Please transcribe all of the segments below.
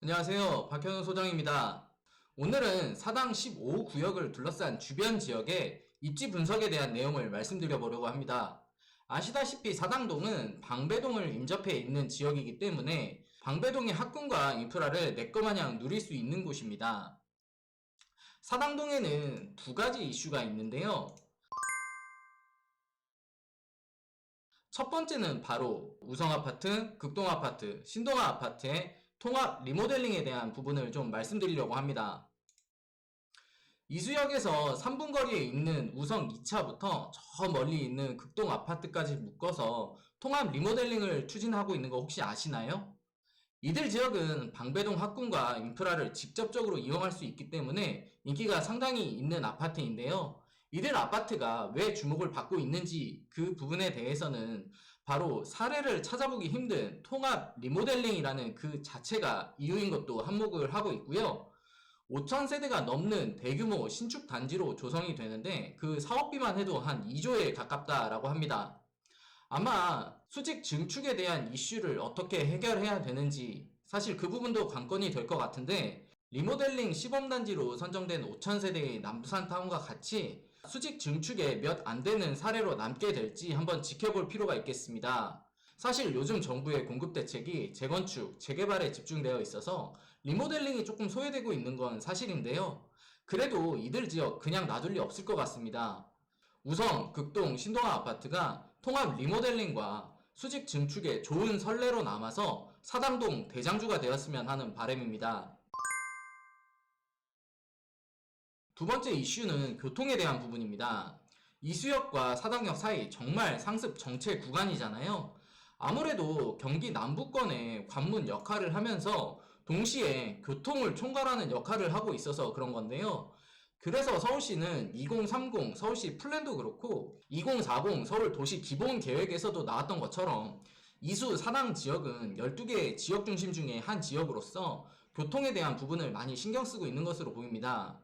안녕하세요. 박현우 소장입니다. 오늘은 사당 15구역을 둘러싼 주변 지역의 입지 분석에 대한 내용을 말씀드려 보려고 합니다. 아시다시피 사당동은 방배동을 인접해 있는 지역이기 때문에 방배동의 학군과 인프라를 내 것 마냥 누릴 수 있는 곳입니다. 사당동에는 두 가지 이슈가 있는데요. 첫 번째는 바로 우성아파트, 극동아파트, 신동아아파트의 통합 리모델링에 대한 부분을 좀 말씀드리려고 합니다. 이수역에서 3분 거리에 있는 우성 2차부터 저 멀리 있는 극동아파트까지 묶어서 통합 리모델링을 추진하고 있는 거 혹시 아시나요? 이들 지역은 방배동 학군과 인프라를 직접적으로 이용할 수 있기 때문에 인기가 상당히 있는 아파트인데요. 이들 아파트가 왜 주목을 받고 있는지 그 부분에 대해서는 바로 사례를 찾아보기 힘든 통합 리모델링이라는 그 자체가 이유인 것도 한몫을 하고 있고요. 5,000세대가 넘는 대규모 신축 단지로 조성이 되는데 그 사업비만 해도 한 2조에 가깝다라고 합니다. 아마 수직 증축에 대한 이슈를 어떻게 해결해야 되는지 사실 그 부분도 관건이 될 것 같은데, 리모델링 시범단지로 선정된 5,000세대의 남부산타운과 같이 수직 증축에 몇 안 되는 사례로 남게 될지 한번 지켜볼 필요가 있겠습니다. 사실 요즘 정부의 공급 대책이 재건축, 재개발에 집중되어 있어서 리모델링이 조금 소외되고 있는 건 사실인데요. 그래도 이들 지역 그냥 놔둘 리 없을 것 같습니다. 우성, 극동, 신동아 아파트가 통합 리모델링과 수직 증축의 좋은 선례로 남아서 사당동 대장주가 되었으면 하는 바람입니다. 두 번째 이슈는 교통에 대한 부분입니다. 이수역과 사당역 사이 정말 상습 정체 구간이잖아요. 아무래도 경기 남부권의 관문 역할을 하면서 동시에 교통을 총괄하는 역할을 하고 있어서 그런 건데요. 그래서 서울시는 2030 서울시 플랜도 그렇고 2040 서울 도시 기본 계획에서도 나왔던 것처럼 이수 사당 지역은 12개의 지역 중심 중에 한 지역으로서 교통에 대한 부분을 많이 신경 쓰고 있는 것으로 보입니다.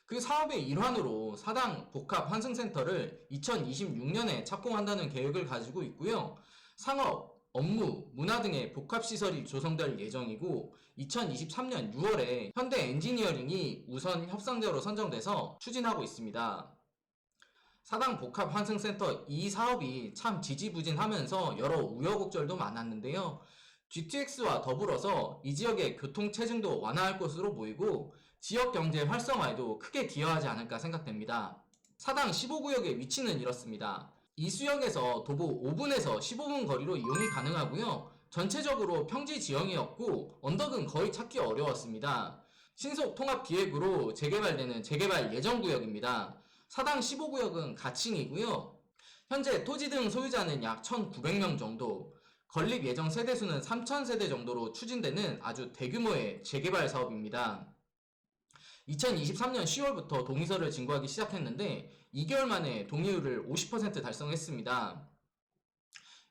그 사업의 일환으로 사당 복합 환승센터를 2026년에 착공한다는 계획을 가지고 있고요. 상업, 업무, 문화 등의 복합시설이 조성될 예정이고 2023년 6월에 현대 엔지니어링이 우선 협상자로 선정돼서 추진하고 있습니다. 사당 복합 환승센터 이 사업이 참 지지부진하면서 여러 우여곡절도 많았는데요. GTX와 더불어서 이 지역의 교통 체증도 완화할 것으로 보이고 지역 경제 활성화에도 크게 기여하지 않을까 생각됩니다. 사당 15구역의 위치는 이렇습니다. 이수역에서 도보 5분에서 15분 거리로 이용이 가능하고요. 전체적으로 평지 지형이었고 언덕은 거의 찾기 어려웠습니다. 신속 통합 기획으로 재개발되는 재개발 예정 구역입니다. 사당 15구역은 가칭이고요. 현재 토지 등 소유자는 약 1,900명 정도, 건립 예정 세대수는 3,000세대 정도로 추진되는 아주 대규모의 재개발 사업입니다. 2023년 10월부터 동의서를 진구하기 시작했는데 2개월 만에 동의율을 50% 달성했습니다.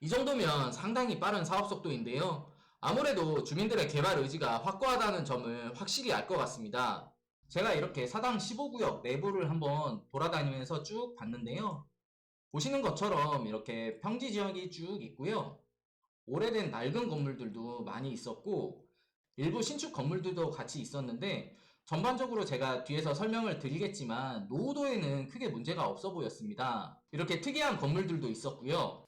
이 정도면 상당히 빠른 사업 속도인데요. 아무래도 주민들의 개발 의지가 확고하다는 점을 확실히 알 것 같습니다. 제가 이렇게 사당 15구역 내부를 한번 돌아다니면서 쭉 봤는데요. 보시는 것처럼 이렇게 평지 지역이 쭉 있고요. 오래된 낡은 건물들도 많이 있었고 일부 신축 건물들도 같이 있었는데 전반적으로 제가 뒤에서 설명을 드리겠지만 노후도에는 크게 문제가 없어 보였습니다. 이렇게 특이한 건물들도 있었고요.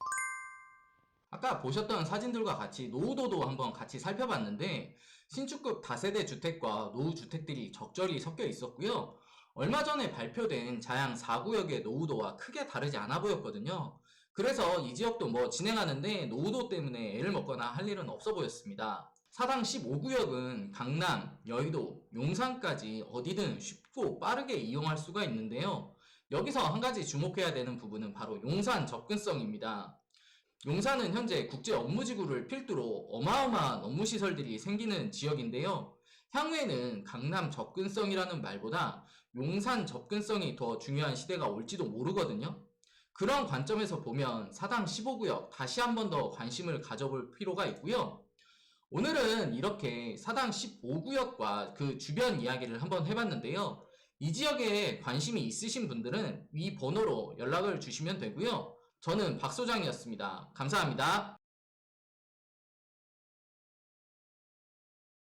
아까 보셨던 사진들과 같이 노후도도 한번 같이 살펴봤는데 신축급 다세대 주택과 노후 주택들이 적절히 섞여 있었고요. 얼마 전에 발표된 자양 4구역의 노후도와 크게 다르지 않아 보였거든요. 그래서 이 지역도 뭐 진행하는데 노후도 때문에 애를 먹거나 할 일은 없어 보였습니다. 사당 15구역은 강남, 여의도, 용산까지 어디든 쉽고 빠르게 이용할 수가 있는데요. 여기서 한 가지 주목해야 되는 부분은 바로 용산 접근성입니다. 용산은 현재 국제 업무지구를 필두로 어마어마한 업무시설들이 생기는 지역인데요. 향후에는 강남 접근성이라는 말보다 용산 접근성이 더 중요한 시대가 올지도 모르거든요. 그런 관점에서 보면 사당 15구역 다시 한 번 더 관심을 가져볼 필요가 있고요. 오늘은 이렇게 사당 15구역과 그 주변 이야기를 한번 해봤는데요. 이 지역에 관심이 있으신 분들은 이 번호로 연락을 주시면 되고요. 저는 박 소장이었습니다. 감사합니다.